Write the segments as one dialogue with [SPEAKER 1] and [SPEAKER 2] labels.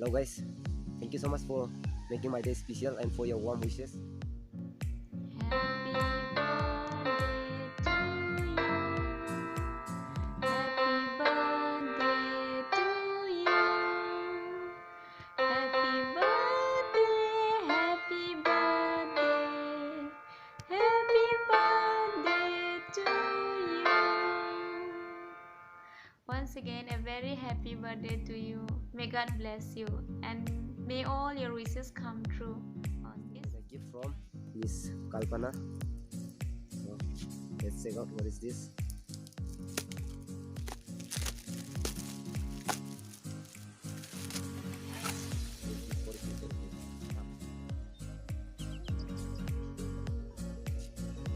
[SPEAKER 1] Hello guys, thank you so much for making my day special and for your warm wishes.
[SPEAKER 2] Once again, a very happy birthday to you. May God bless you and may all your wishes come true on this.
[SPEAKER 1] A gift from Miss Kalpana. So, let's check out what is this.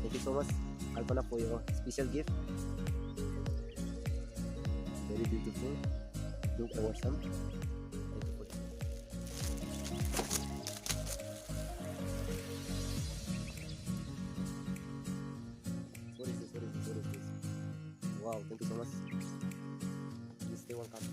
[SPEAKER 1] Thank you so much, Kalpana, for your special gift. Very beautiful. Look awesome. Thank you for that. What is this? What is this? What is this? Wow, thank you so much. Please stay welcome.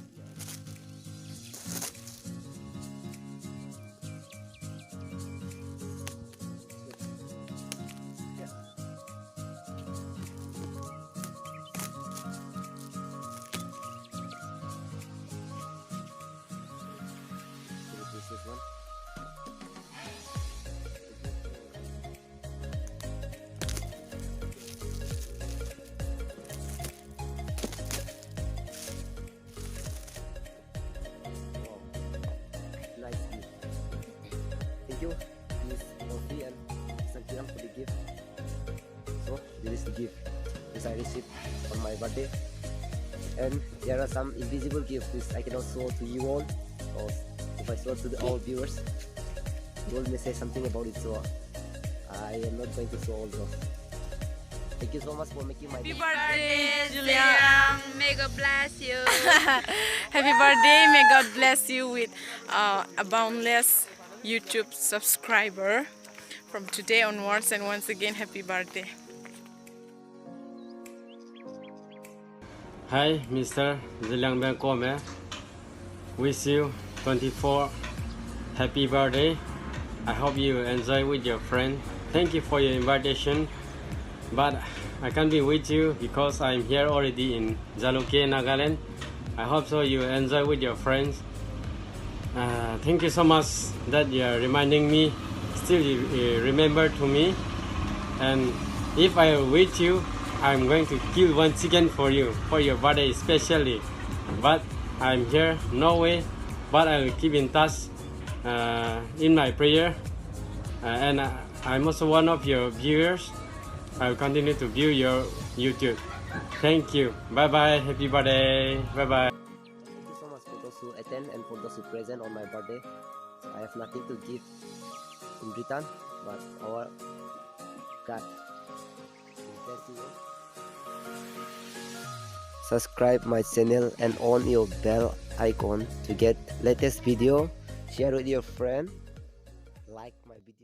[SPEAKER 1] This one. Wow. Nice gift. Thank you, Miss Coffee and Mr. Kiran, for the gift. So this is the gift which I received on my birthday. And there are some invisible gifts which I cannot show to you all, or if I show to all viewers, you all may say something about it, so I am not going to show all those. Thank you so much for making my
[SPEAKER 3] Happy birthday, Julia.
[SPEAKER 2] May God bless you.
[SPEAKER 3] Happy birthday. May God bless you with a boundless YouTube subscriber from today onwards. And once again, happy birthday.
[SPEAKER 4] Hi, Mr. Zilang Bangkome. Wish you 24 happy birthday. I hope you enjoy with your friend. Thank you for your invitation, but I can't be with you because I'm here already in Jaluke, Nagaland. I hope so you enjoy with your friends. Thank you so much that you are reminding me. Still you remember to me, and if I am with you, I'm going to kill one chicken for you for your birthday especially. But I'm here, no way. But I will keep in touch in my prayer, and I'm also one of your viewers. I will continue to view your YouTube. Thank you. Bye bye. Happy birthday. Bye bye.
[SPEAKER 1] Thank you so much for those who attend and for those who present on my birthday. So I have nothing to give in return, but our God will bless you all. Subscribe my channel and on your bell icon to get latest video. Share with your friend. Like my video.